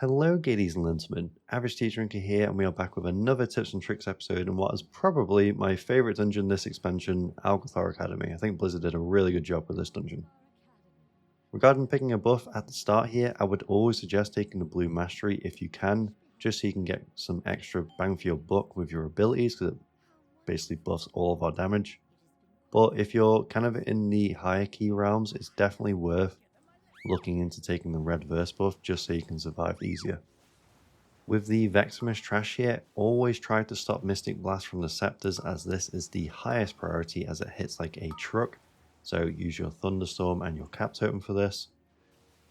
Hello, Gadies and Lintsmen. Averageteadrinker here, and we are back with another Tips and Tricks episode in what is probably my favourite dungeon this expansion, Algethar Academy. I think Blizzard did a really good job with this dungeon. Regarding picking a buff at the start here, I would always suggest taking the Blue Mastery if you can, just so you can get some extra bang for your buck with your abilities, because it basically buffs all of our damage. But if you're kind of in the higher key realms, it's definitely worth looking into taking the red verse buff just so you can survive easier. With the Vexamus trash here, always try to stop Mystic Blast from the Scepters, as this is the highest priority as it hits like a truck, so use your Thunderstorm and your Cap Totem for this.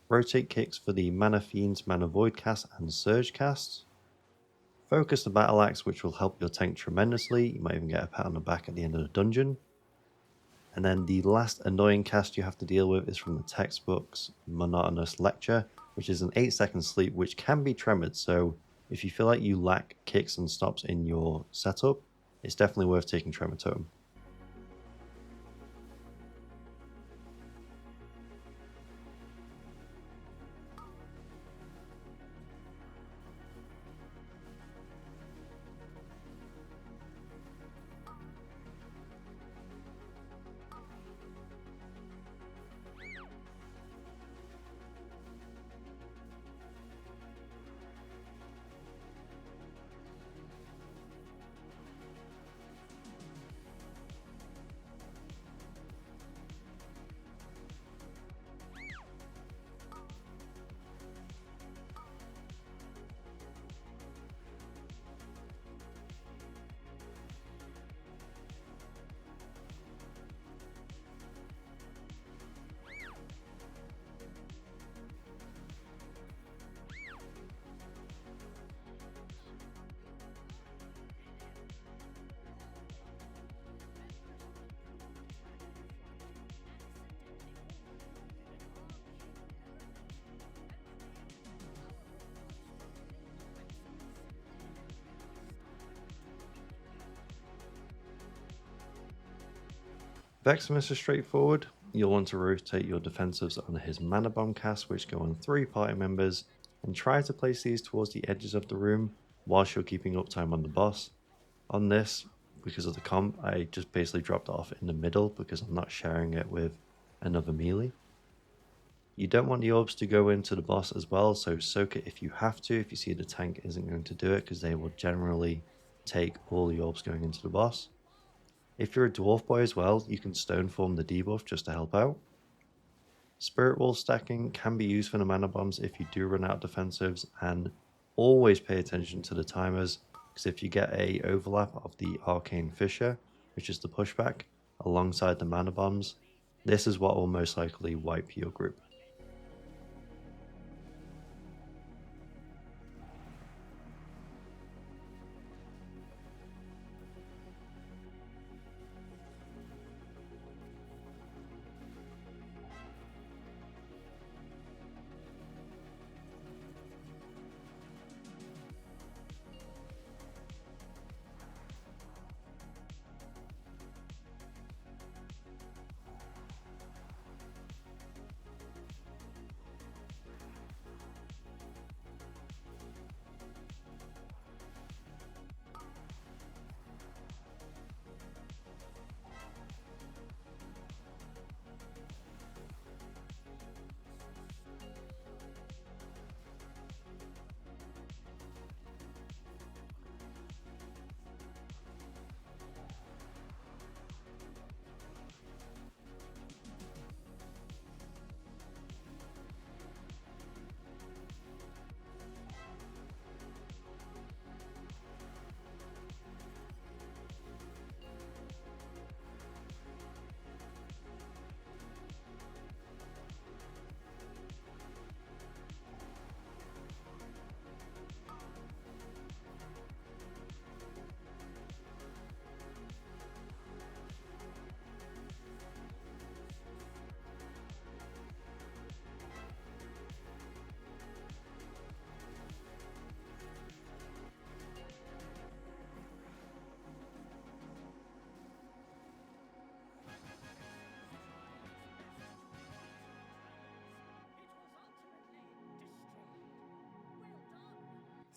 Rotate kicks for the Mana Fiends, Mana Void cast and Surge casts. Focus the Battle Axe, which will help your tank tremendously. You might even get a pat on the back at the end of the dungeon. And then the last annoying cast you have to deal with is from the textbook's Monotonous Lecture, which is an 8-second sleep which can be tremored, so if you feel like you lack kicks and stops in your setup, it's definitely worth taking Tremor Totem. Vexamus is straightforward. You'll want to rotate your defensives on his Mana Bomb cast, which go on 3 party members, and try to place these towards the edges of the room whilst you're keeping uptime on the boss. On this, because of the comp, I just basically dropped it off in the middle because I'm not sharing it with another melee. You don't want the orbs to go into the boss as well, so soak it if you have to, if you see the tank isn't going to do it, because they will generally take all the orbs going into the boss. If you're a dwarf boy as well, you can stone form the debuff just to help out. Spirit wall stacking can be used for the mana bombs if you do run out of defensives, and always pay attention to the timers, because if you get a overlap of the Arcane Fissure, which is the pushback, alongside the mana bombs, this is what will most likely wipe your group.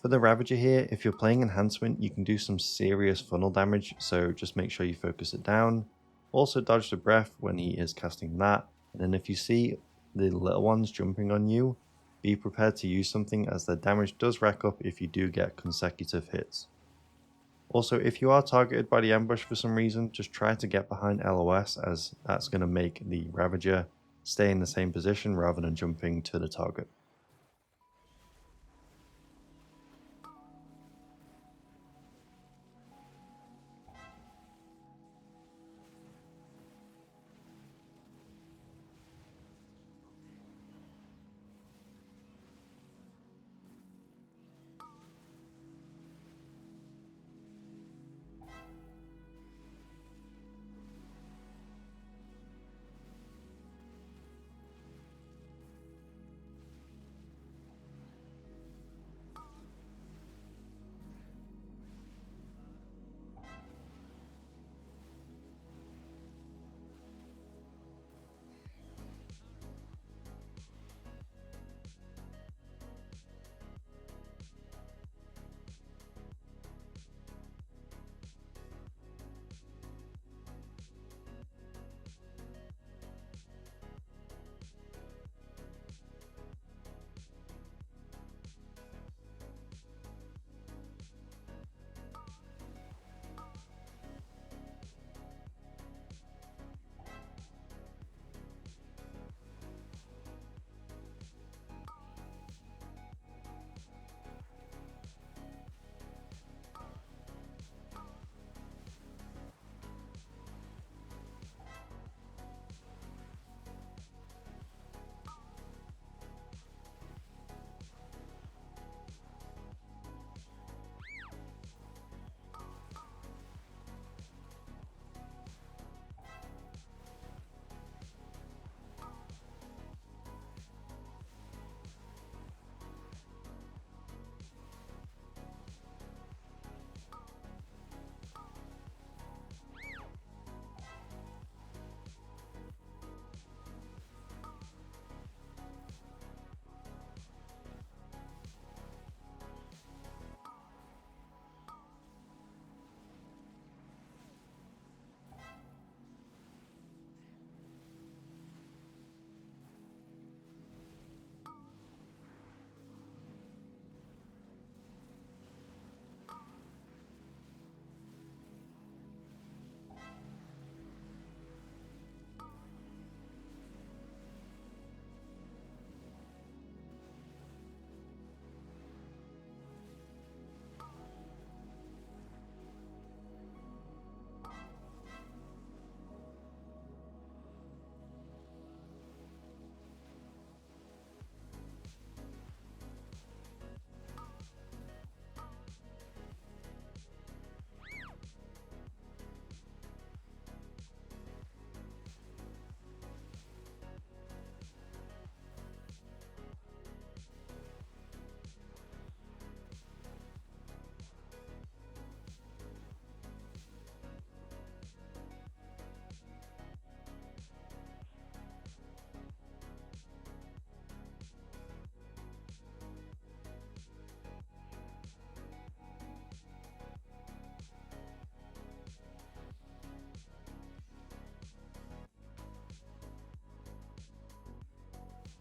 For the Ravager here, if you're playing Enhancement, you can do some serious funnel damage, so just make sure you focus it down. Also dodge the breath when he is casting that, and then if you see the little ones jumping on you, be prepared to use something as the damage does rack up if you do get consecutive hits. Also, if you are targeted by the ambush for some reason, just try to get behind LOS, as that's going to make the Ravager stay in the same position rather than jumping to the target.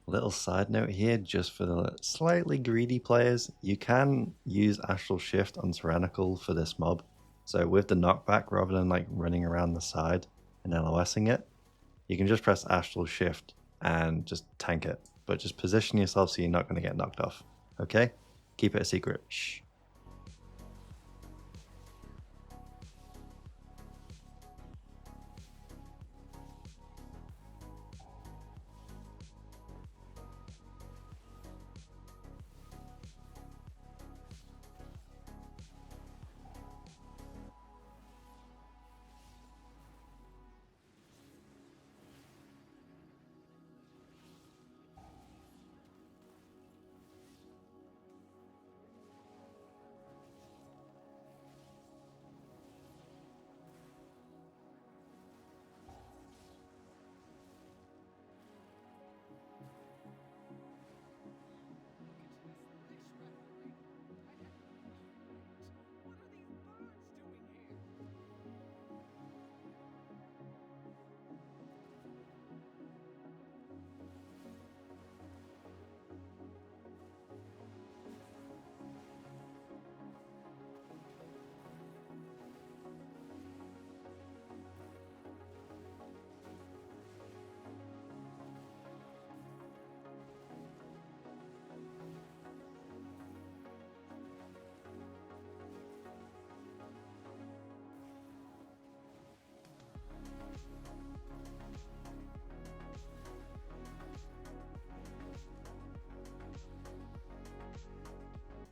Little side note here, just for the slightly greedy players, you can use Astral Shift on Tyrannical for this mob. So with the knockback, rather than like running around the side and LOSing it, you can just press Astral Shift and just tank it. But just position yourself so you're not going to get knocked off. Okay? Keep it a secret. Shh.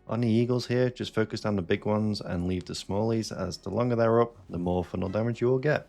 On the eagles here, just focus on the big ones and leave the smallies, as the longer they're up, the more funnel damage you will get.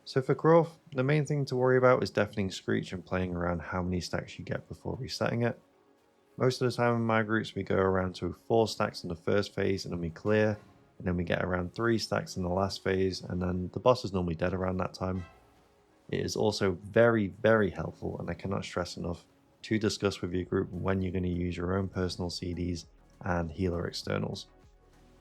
So for growth, the main thing to worry about is deafening screech and playing around how many stacks you get before resetting it. Most of the time in my groups we go around to 4 stacks in the first phase and then we clear, and then we get around 3 stacks in the last phase, and then the boss is normally dead around that time. It is also very helpful, and I cannot stress enough, to discuss with your group when you're going to use your own personal CDs and healer externals.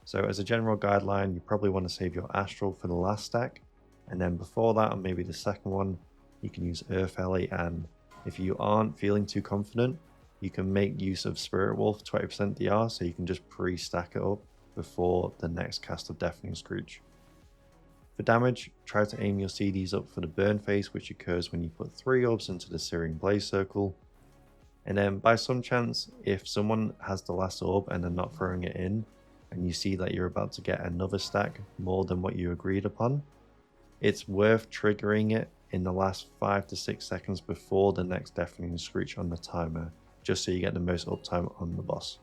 So as a general guideline, you probably want to save your Astral for the last stack, and then before that, or maybe the second one, you can use Earth Alley, and if you aren't feeling too confident, you can make use of Spirit Wolf 20% DR, so you can just pre-stack it up before the next cast of Deafening Screech. For damage, try to aim your CDs up for the burn phase, which occurs when you put 3 orbs into the Searing Blaze circle. And then by some chance, if someone has the last orb and they're not throwing it in, and you see that you're about to get another stack more than what you agreed upon, it's worth triggering it in the last 5 to 6 seconds before the next Deafening Screech on the timer, just so you get the most uptime on the boss.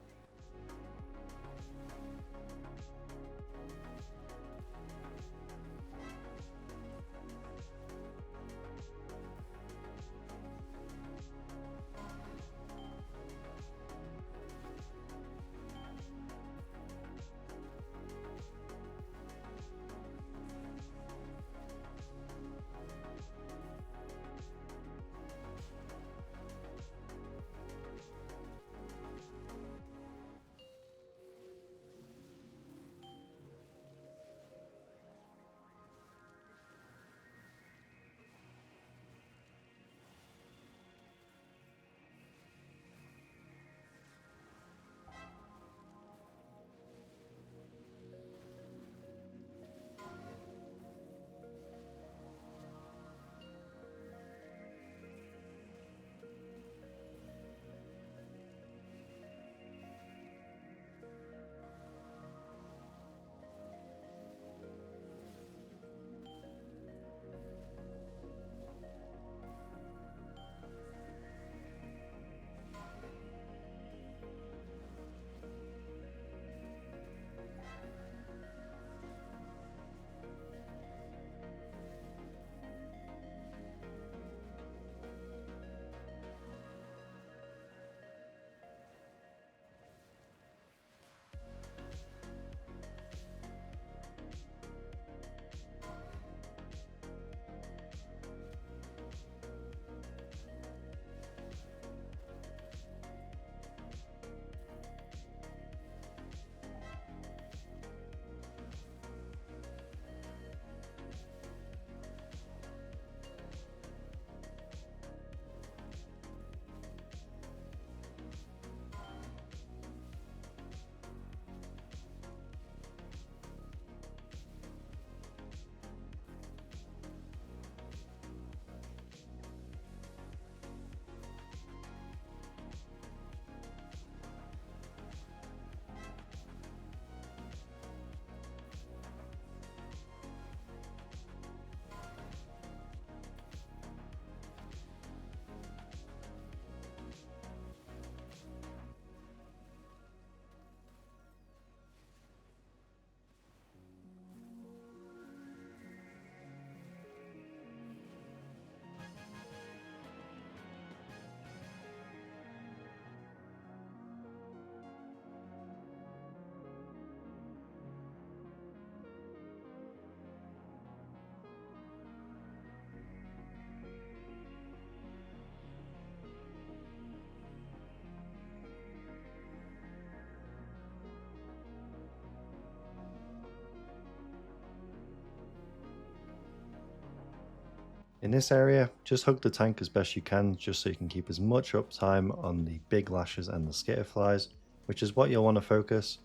In this area, just hug the tank as best you can, just so you can keep as much uptime on the big lashes and the skitterflies, which is what you'll want to focus.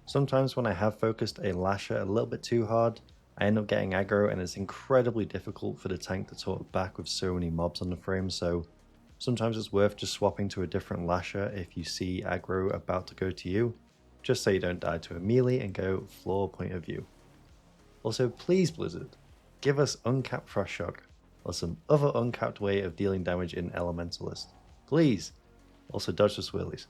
Sometimes when I have focused a lasher a little bit too hard, I end up getting aggro and it's incredibly difficult for the tank to talk back with so many mobs on the frame, so sometimes it's worth just swapping to a different lasher if you see aggro about to go to you, just so you don't die to a melee and go floor point of view. Also, please Blizzard, give us uncapped Frost Shock, or some other uncapped way of dealing damage in Elementalist. Please! Also dodge the swirlies.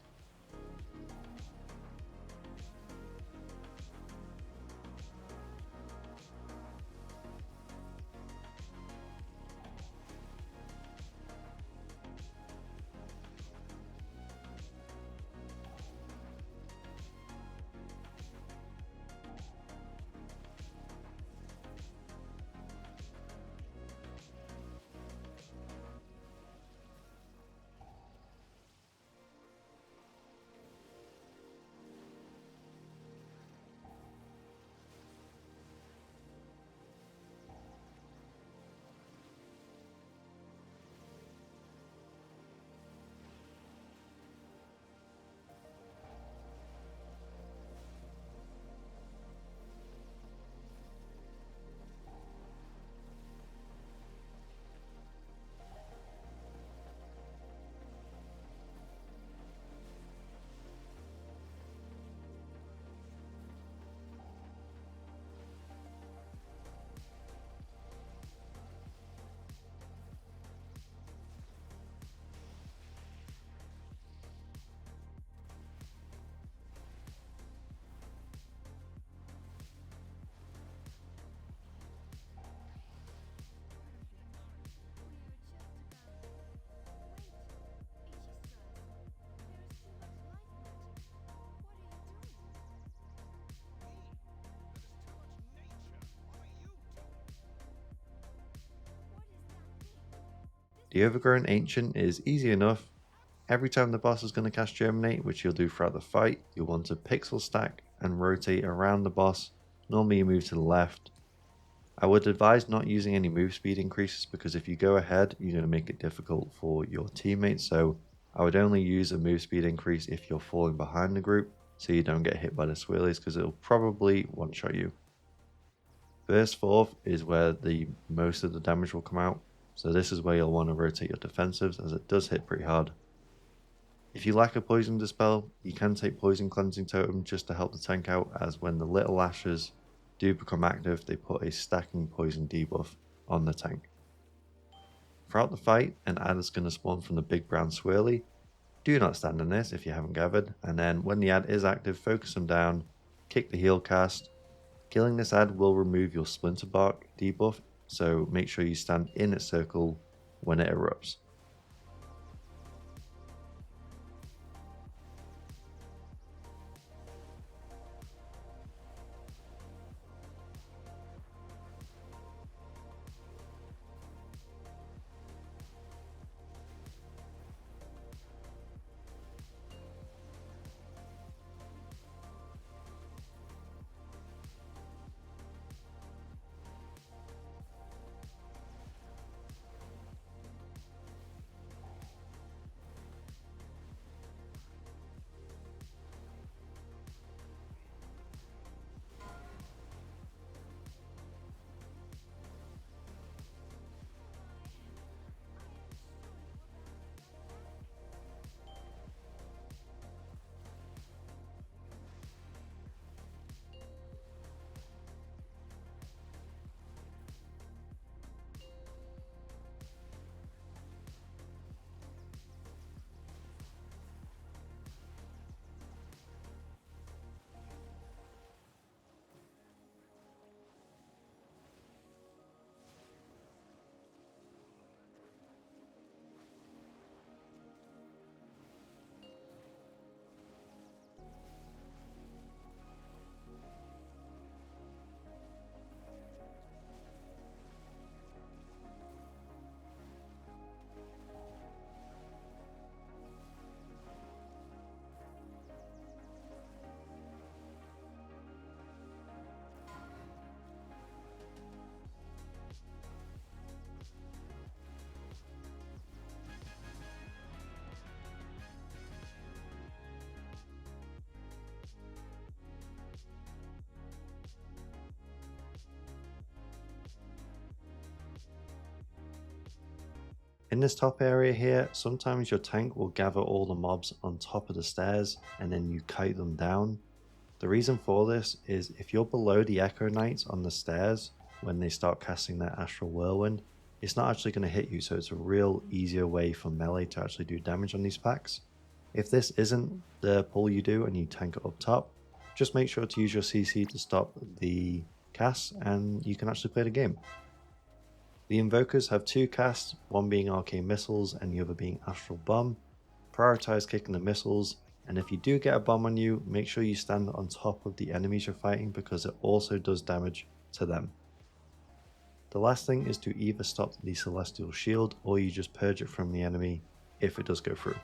The Overgrown Ancient is easy enough. Every time the boss is going to cast Germinate, which you'll do throughout the fight, you'll want to pixel stack and rotate around the boss. Normally you move to the left. I would advise not using any move speed increases because if you go ahead, you're going to make it difficult for your teammates. So I would only use a move speed increase if you're falling behind the group so you don't get hit by the swirlies because it'll probably one-shot you. Burst forth is where the most of the damage will come out. So this is where you'll want to rotate your defensives as it does hit pretty hard. If you lack a poison dispel, you can take poison cleansing totem just to help the tank out, as when the little lashes do become active, they put a stacking poison debuff on the tank. Throughout the fight, an ad is going to spawn from the big brown swirly. Do not stand in this if you haven't gathered, and then when the ad is active, focus them down, kick the heal cast. Killing this ad will remove your splinter bark debuff, so make sure you stand in its circle when it erupts. In this top area here, sometimes your tank will gather all the mobs on top of the stairs and then you kite them down. The reason for this is if you're below the Echo Knights on the stairs when they start casting their Astral Whirlwind, it's not actually going to hit you, so it's a real easier way for melee to actually do damage on these packs. If this isn't the pull you do and you tank it up top, just make sure to use your CC to stop the casts and you can actually play the game. The Invokers have two casts, one being Arcane Missiles and the other being Astral Bomb. Prioritize kicking the missiles, and if you do get a bomb on you, make sure you stand on top of the enemies you're fighting because it also does damage to them. The last thing is to either stop the Celestial Shield or you just purge it from the enemy if it does go through.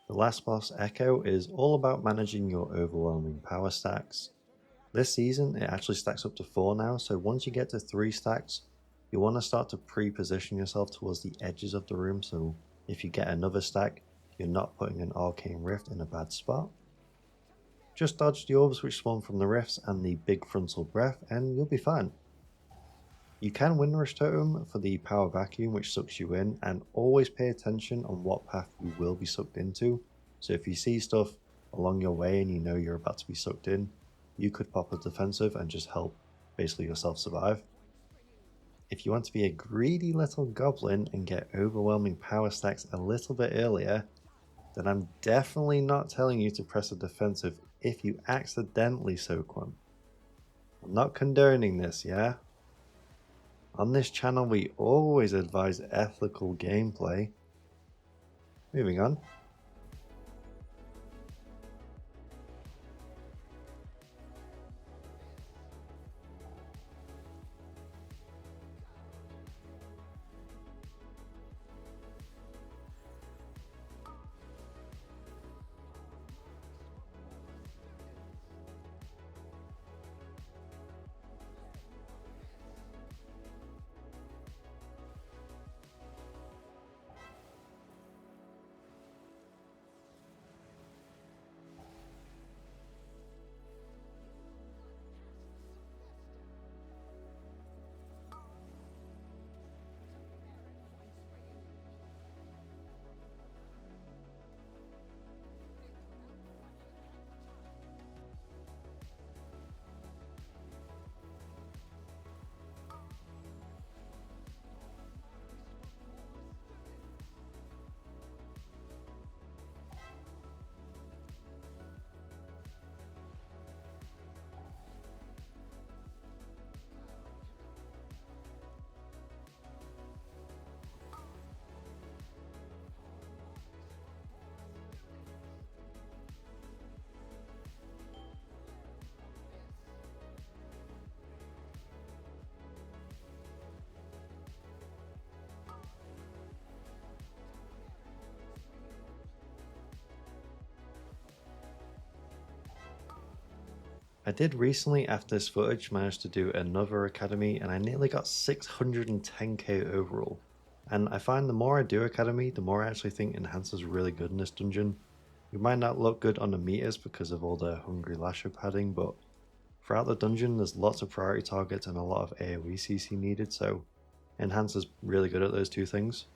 The last boss, Echo, is all about managing your overwhelming power stacks. This season it actually stacks up to 4 now, so once you get to 3 stacks, you want to start to pre-position yourself towards the edges of the room, so if you get another stack, you're not putting an Arcane Rift in a bad spot. Just dodge the orbs which spawn from the rifts and the big frontal breath and you'll be fine. You can Windrush Totem for the power vacuum which sucks you in, and always pay attention on what path you will be sucked into. So if you see stuff along your way and you know you're about to be sucked in, you could pop a defensive and just help basically yourself survive. If you want to be a greedy little goblin and get overwhelming power stacks a little bit earlier, then I'm definitely not telling you to press a defensive if you accidentally soak one. I'm not condoning this, yeah? On this channel we always advise ethical gameplay. Moving on. I did recently, after this footage, manage to do another academy, and I nearly got 610k overall. And I find the more I do academy, the more I actually think Enhancer's really good in this dungeon. You might not look good on the meters because of all the Hungry Lasher padding, but throughout the dungeon there's lots of priority targets and a lot of AoE CC needed, so Enhancer's really good at those two things.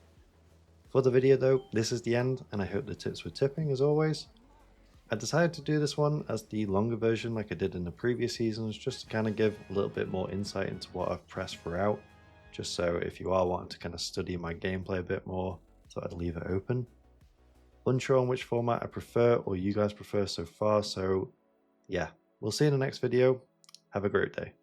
For the video though, this is the end, and I hope the tips were tipping as always. I decided to do this one as the longer version like I did in the previous seasons, just to kind of give a little bit more insight into what I've pressed throughout, just so if you are wanting to kind of study my gameplay a bit more, so I'd leave it open. Unsure on which format I prefer or you guys prefer so far, so yeah, we'll see you in the next video. Have a great day.